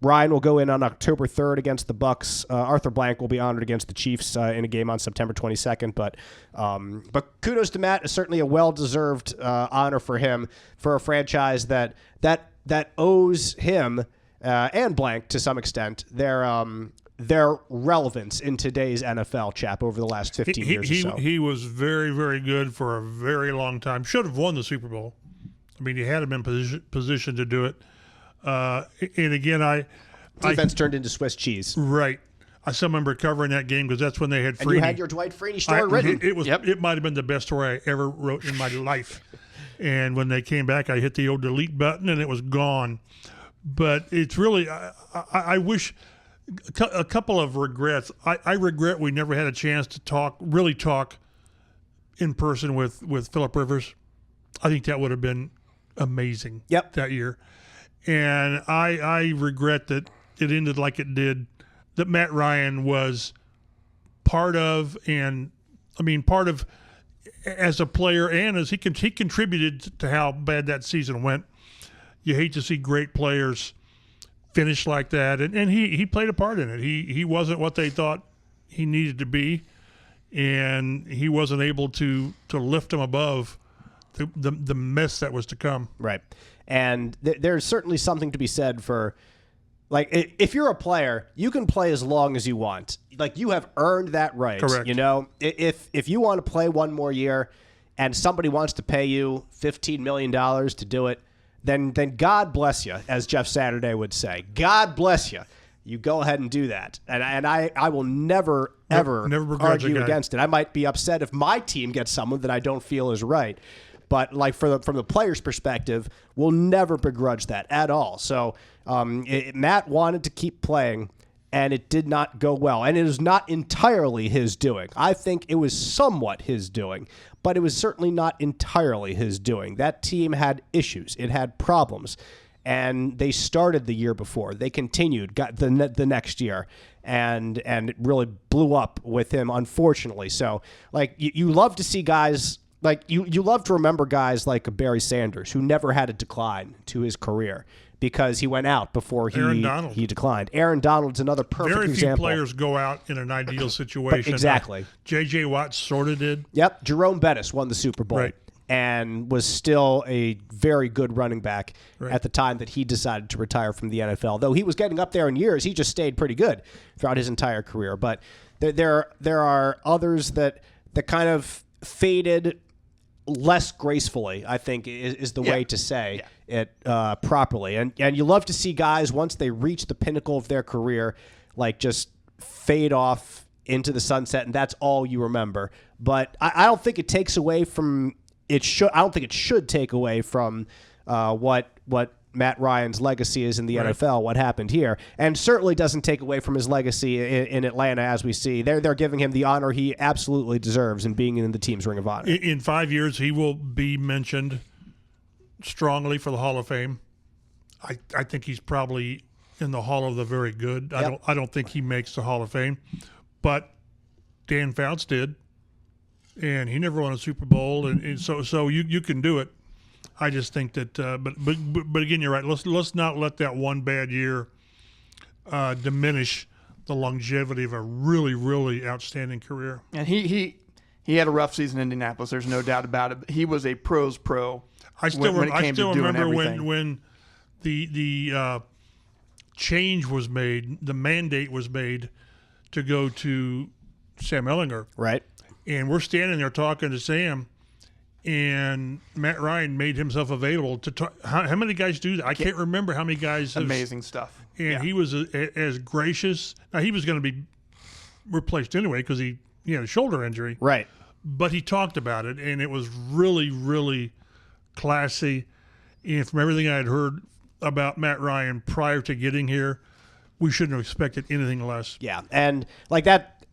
Ryan will go in on October 3rd against the Bucs. Arthur Blank will be honored against the Chiefs in a game on September 22nd. But kudos to Matt. It's certainly a well-deserved honor for him, for a franchise that owes him and Blank to some extent their their relevance in today's NFL, Chap, over the last 15 years or so. He was very, very good for a very long time. Should have won the Super Bowl. I mean, he had him in position to do it. And again, defense turned into Swiss cheese. Right. I still remember covering that game because that's when they had Freeney. And you had your Dwight Freeney story written. It might have been the best story I ever wrote in my life. And when they came back, I hit the old delete button, and it was gone. But it's really, I wish, a couple of regrets. I regret we never had a chance to really talk in person with Phillip Rivers. I think that would have been amazing that year. And I regret that it ended like it did, that Matt Ryan was part of as a player and as he contributed to how bad that season went. You hate to see great players finish like that, and he played a part in it. He wasn't what they thought he needed to be, and he wasn't able to lift them above the mess that was to come. Right. And there's certainly something to be said for, like, if you're a player, you can play as long as you want. Like, you have earned that right. Correct. You know, if you want to play one more year and somebody wants to pay you $15 million to do it, then God bless you, as Jeff Saturday would say. God bless you. You go ahead and do that. And I will never argue against it. I might be upset if my team gets someone that I don't feel is right. But like from the player's perspective, we'll never begrudge that at all. So Matt wanted to keep playing, and it did not go well. And it is not entirely his doing. I think it was somewhat his doing, but it was certainly not entirely his doing. That team had issues. It had problems. And they started the year before. They continued, got the next year, and it really blew up with him, unfortunately. So, like, you love to see guys... Like, you love to remember guys like Barry Sanders, who never had a decline to his career because he went out before he declined. Aaron Donald's another perfect example. Very few players go out in an ideal situation. Exactly. J.J. Watt sort of did. Yep. Jerome Bettis won the Super Bowl. Right. And was still a very good running back at the time that he decided to retire from the NFL. Though he was getting up there in years, he just stayed pretty good throughout his entire career. But there are others that kind of faded less gracefully, I think, is the way to say it properly. And you love to see guys, once they reach the pinnacle of their career, like just fade off into the sunset, and that's all you remember. But I don't think it takes away from it. I don't think it should take away from what Matt Ryan's legacy is in the NFL, what happened here, and certainly doesn't take away from his legacy in Atlanta, as we see. They're giving him the honor he absolutely deserves in being in the team's Ring of Honor. In 5 years, he will be mentioned strongly for the Hall of Fame. I think he's probably in the Hall of the Very Good. Yep. I don't think he makes the Hall of Fame, but Dan Fouts did, and he never won a Super Bowl, and so you can do it. I just think that, but again, you're right. Let's not let that one bad year diminish the longevity of a really, really outstanding career. And he had a rough season in Indianapolis. There's no doubt about it. He was a pro's pro. I still remember when the change was made, the mandate was made to go to Sam Ehlinger. Right. And we're standing there talking to Sam. And Matt Ryan made himself available to talk. How many guys do that? I can't remember how many guys. Amazing stuff. And he was as gracious. Now, he was going to be replaced anyway because he had a shoulder injury. Right. But he talked about it, and it was really, really classy. And from everything I had heard about Matt Ryan prior to getting here, we shouldn't have expected anything less. Yeah, and like that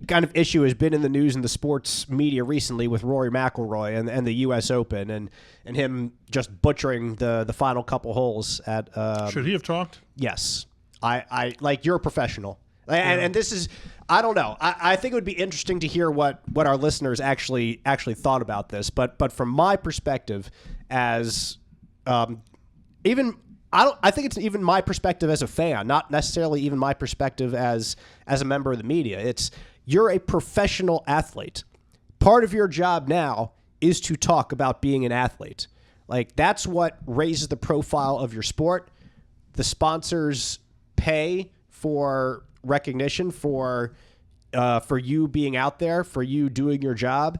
kind of issue has been in the news in the sports media recently with Rory McIlroy and the U.S. Open and him just butchering the final couple holes at. Should he have talked? Yes, I like, you're a professional, and this is, I don't know. I think it would be interesting to hear what our listeners actually thought about this, but from my perspective, as I think it's even my perspective as a fan, not necessarily even my perspective as a member of the media. It's, you're a professional athlete. Part of your job now is to talk about being an athlete. Like, that's what raises the profile of your sport. The sponsors pay for recognition for you being out there, for you doing your job,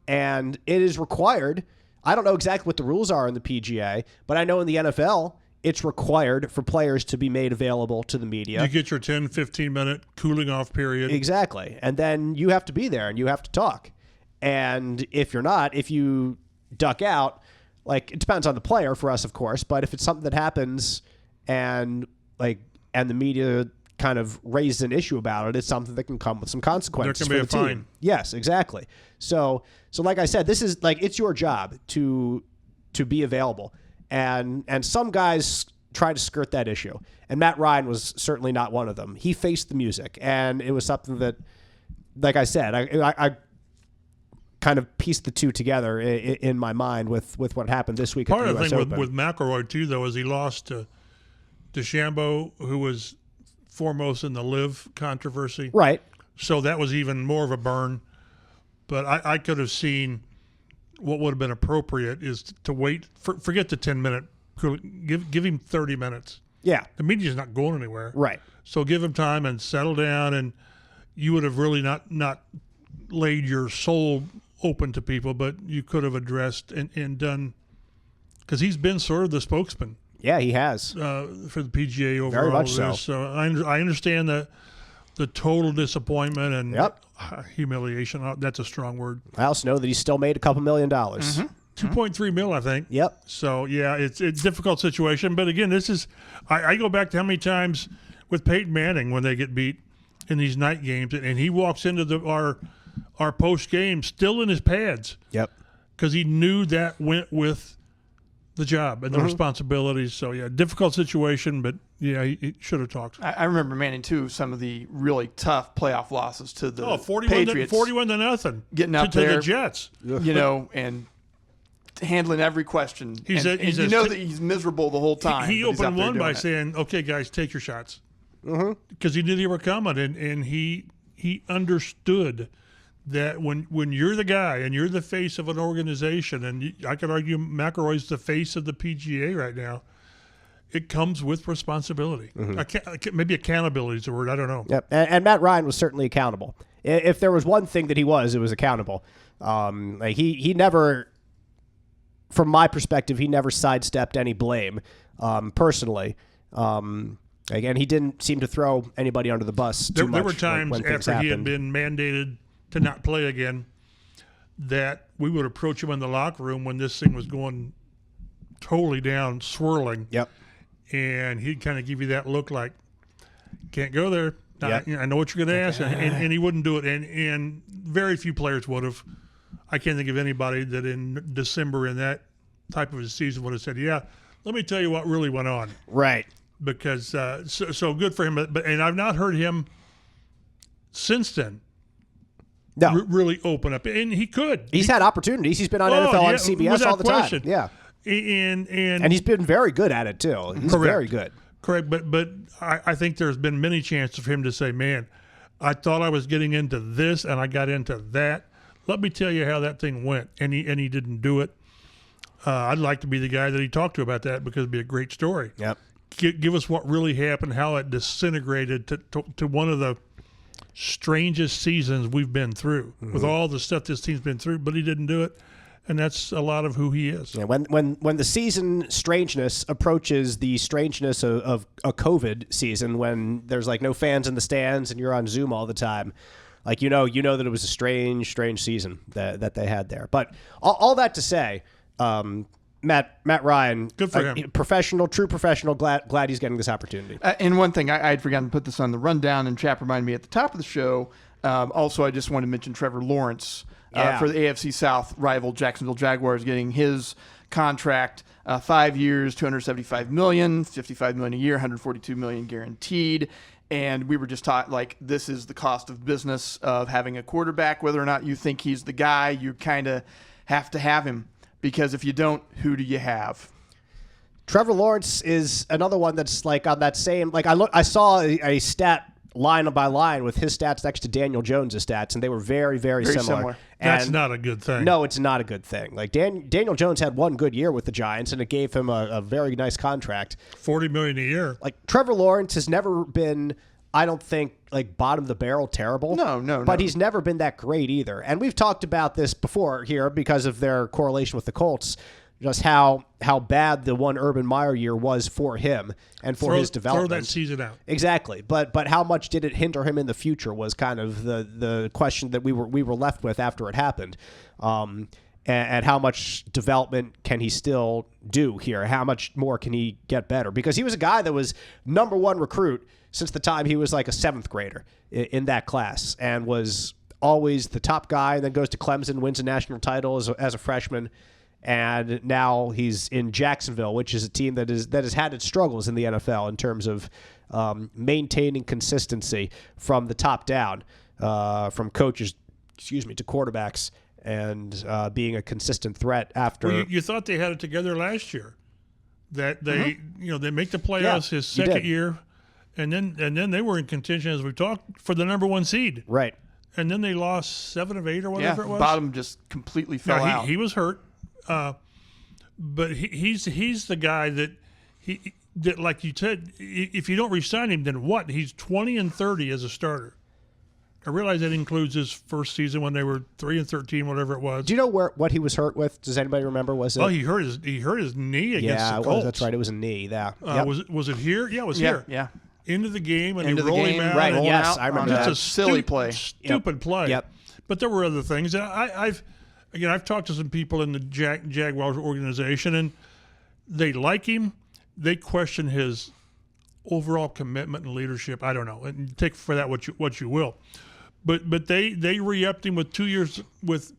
and it is required. I don't know exactly what the rules are in the PGA, but I know in the NFL, it's required for players to be made available to the media. You get your 10, 15-minute cooling off period. Exactly. And then you have to be there and you have to talk. And if you're not, if you duck out, like, it depends on the player for us, of course, but if it's something that happens and the media kind of raised an issue about it, it's something that can come with some consequences. There can be a fine. Yes, exactly. So like I said, this is like, it's your job to be available. And some guys try to skirt that issue. And Matt Ryan was certainly not one of them. He faced the music, and it was something that, like I said, I kind of pieced the two together in my mind with what happened this week. Part at the of the US thing Open. with McIlroy, too, though, is he lost to DeChambeau, who was foremost in the live controversy. Right. So that was even more of a burn. But I could have seen what would have been appropriate is to wait. Forget the 10-minute. Give him 30 minutes. Yeah. The media's not going anywhere. Right. So give him time and settle down, and you would have really not laid your soul open to people, but you could have addressed and done, because he's been sort of the spokesman. Yeah, he has. For the PGA overall. Very much so. So I understand the total disappointment and humiliation. That's a strong word. I also know that he still made a couple $1 million. Mm-hmm. 2.3 mil, I think. Yep. So, yeah, it's a difficult situation. But, again, this is – I go back to how many times with Peyton Manning when they get beat in these night games, and he walks into our post-game still in his pads. Yep. Because he knew that went with the job and the responsibilities. So, yeah, difficult situation, but, yeah, he should have talked. I remember Manning, too, some of the really tough playoff losses to the 41 Patriots. 41 to nothing. Getting up to there. the Jets. You know, and handling every question. You know that he's miserable the whole time. He opened one by saying, okay, guys, take your shots. Because he knew they were coming, and he understood that when you're the guy and you're the face of an organization, and I could argue McIlroy's the face of the PGA right now, it comes with responsibility. Maybe accountability is the word. I don't know. Yep. And Matt Ryan was certainly accountable. If there was one thing that he was, it was accountable. He never, from my perspective, he never sidestepped any blame personally. Again, he didn't seem to throw anybody under the bus too much. There were times when after he had been mandated to not play again that we would approach him in the locker room when this thing was going totally down, swirling. Yep. And he'd kind of give you that look like, can't go there. I know what you're going to ask. And he wouldn't do it. And very few players would have. I can't think of anybody that in December in that type of a season would have said, yeah, let me tell you what really went on. Right. Because so good for him. And I've not heard him since then really open up. And he could. He's had opportunities. He's been on NFL on CBS all the question. time. Yeah. And he's been very good at it, too. He's very good. Correct. But I think there's been many chances for him to say, man, I thought I was getting into this and I got into that. Let me tell you how that thing went. And he didn't do it. I'd like to be the guy that he talked to about that because it'd be a great story. Yep. Give us what really happened, how it disintegrated to one of the strangest seasons we've been through with all the stuff this team's been through, but he didn't do it. And that's a lot of who he is. Yeah, when the season strangeness approaches the strangeness of a COVID season, when there's like no fans in the stands and you're on Zoom all the time, like you know that it was a strange season that they had there. But all that to say, Matt Ryan, good for him. True professional. Glad he's getting this opportunity. And one thing I had forgotten to put this on the rundown, and Chap reminded me at the top of the show. Also, I just want to mention Trevor Lawrence. For the AFC South rival Jacksonville Jaguars, getting his contract, 5 years, $275 million, $55 million a year, $142 million guaranteed. And we were just taught, like, this is the cost of business of having a quarterback. Whether or not you think he's the guy, you kind of have to have him, because if you don't, who do you have? Trevor Lawrence is another one that's like on that same. Like I saw a stat line by line with his stats next to Daniel Jones' stats, and they were very, very similar. That's not a good thing. No, it's not a good thing. Like Daniel Jones had one good year with the Giants, and it gave him a very nice contract. $40 million a year. Like Trevor Lawrence has never been I don't think like bottom of the barrel terrible. No. But he's never been that great either. And we've talked about this before here because of their correlation with the Colts, just how bad the one Urban Meyer year was for him and for his development. Throw that season out. Exactly. But how much did it hinder him in the future was kind of the question that we were left with after it happened. And how much development can he still do here? How much more can he get better? Because he was a guy that was number one recruit since the time he was like a 7th grader in that class and was always the top guy, and then goes to Clemson, wins a national title as a freshman. And now he's in Jacksonville, which is a team that has had its struggles in the NFL in terms of maintaining consistency from the top down, from coaches, to quarterbacks, and being a consistent threat after. Well, you thought they had it together last year, that they they make the playoffs his second year, and then they were in contention, as we talked, for the number 1 seed. Right. And then they lost 7 of 8 or whatever it was. Bottom just completely fell out. He was hurt. But he's the guy that like you said, if you don't re-sign him, then what? He's 20-30 as a starter. I realize that includes his first season when they were 3-13, whatever it was. Do you know what he was hurt with? Does anybody remember? Was it? Oh, he hurt his knee against the Colts. That's right. It was a knee. Yeah. Was it here? Yeah, it was here. Yeah. Into the game and Into they roll the game, him out. Right. rolling Yes, out I remember on that. Just a silly play. Stupid play. Yep. But there were other things. I've talked to some people in the Jaguars organization, and they like him. They question his overall commitment and leadership. I don't know. And take for that what you will. But they re-upped him with 2 years, with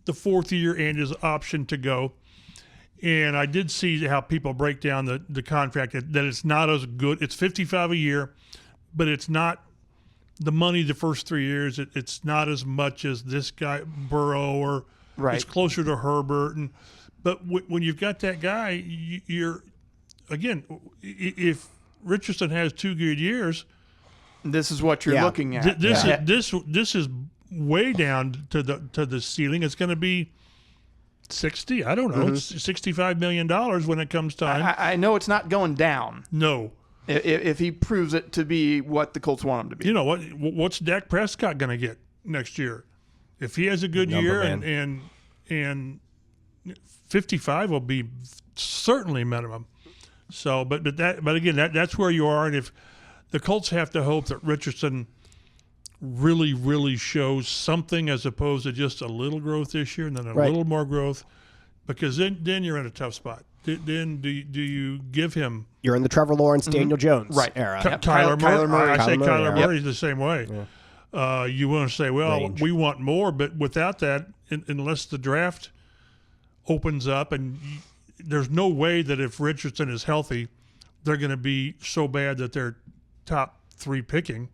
the 4th year and his option to go. And I did see how people break down the contract, that it's not as good. It's $55 a year, but it's not the money the first 3 years. It's not as much as this guy Burrow, or it's closer to Herbert. But when you've got that guy, you're again, if Richardson has 2 good years, this is what you're looking at. This is way down to the ceiling. It's going to be 60. I don't know. $65 million when it comes time. I know it's not going down. No. If he proves it to be what the Colts want him to be. You know what? What's Dak Prescott going to get next year? If he has a good year, and 55 will be certainly minimum. So, but again, that's where you are. And if the Colts have to hope that Richardson really, really shows something, as opposed to just a little growth this year and then a little more growth, because then you're in a tough spot. Then do you give him? You're in the Trevor Lawrence, Daniel Jones era. Kyler Murray. I say Kyler Murray's the same way. Yeah. You want to say, well, we want more, but without that, unless the draft opens up, and there's no way that if Richardson is healthy, they're going to be so bad that they're top 3 picking.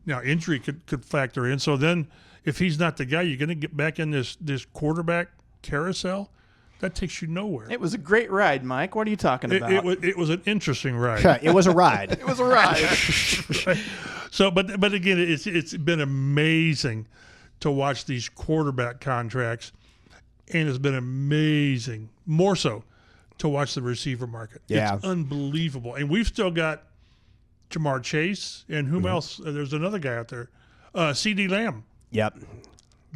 Now, injury could factor in. So then if he's not the guy, you're going to get back in this quarterback carousel. That takes you nowhere. It was a great ride, Mike. What are you talking about? It was an interesting ride. It was a ride. It was a ride. So, but again, it's been amazing to watch these quarterback contracts, and it's been amazing, more so, to watch the receiver market. Yeah. It's unbelievable. And we've still got Jamar Chase, and whom else? There's another guy out there, C.D. Lamb. Yep.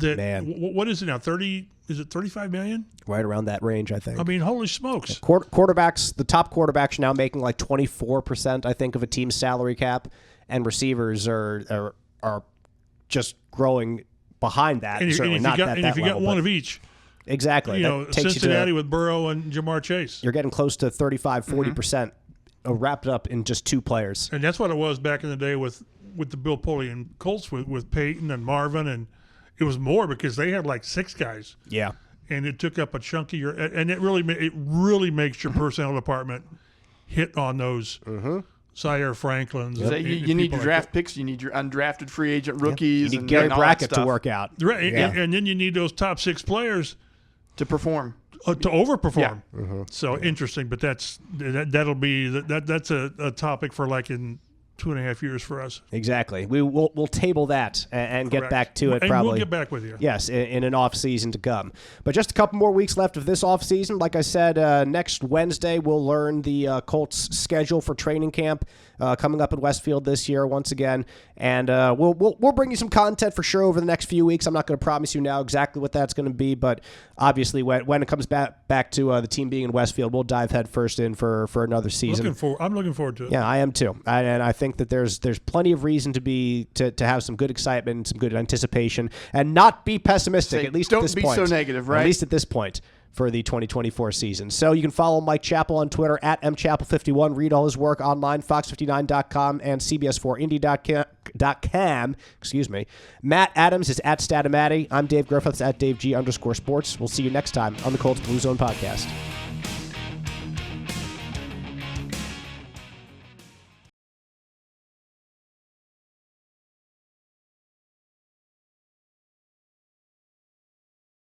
What is it now? 30? Is it 35 million? Right around that range, I think. I mean, holy smokes! Quarterbacks, the top quarterbacks are now making like 24%, I think, of a team's salary cap, and receivers are just growing behind that. And certainly if you got one of each. Exactly. Cincinnati with Burrow and Jamar Chase. You're getting close to 35-40% wrapped up in just 2 players. And that's what it was back in the day with the Bill Polian Colts with Peyton and Marvin, and it was more because they had like 6 guys. Yeah. And it took up a chunk of your – and it really makes your personnel department hit on those Zaire Franklins. Yep. You need your draft picks. You need your undrafted free agent rookies. You need Gary Brackett to work out. Right. Yeah. And then you need those top 6 players – to perform. To overperform. Yeah. So interesting, but that'll be a topic for like in 2.5 years for us. Exactly. We'll table that and get back to it. And probably. we'll get back with you. Yes, in an off season to come. But just a couple more weeks left of this off season. Like I said, next Wednesday we'll learn the Colts schedule for training camp coming up in Westfield this year once again, and we'll bring you some content for sure over the next few weeks. I'm not going to promise you now exactly what that's going to be, but obviously when it comes back to the team being in Westfield, we'll dive headfirst in for another season. I'm looking forward to it. Yeah, I am too, and I think that there's plenty of reason to have some good excitement, some good anticipation, and not be pessimistic. At least at this point. Don't be so negative, right? At least at this point for the 2024 season. So you can follow Mike Chappell on Twitter at mchappell51. Read all his work online, fox59.com and cbs4indy.com. Excuse me. Matt Adams is at Statomatty. I'm Dave Griffiths at DaveG_sports. We'll see you next time on the Colts Blue Zone podcast.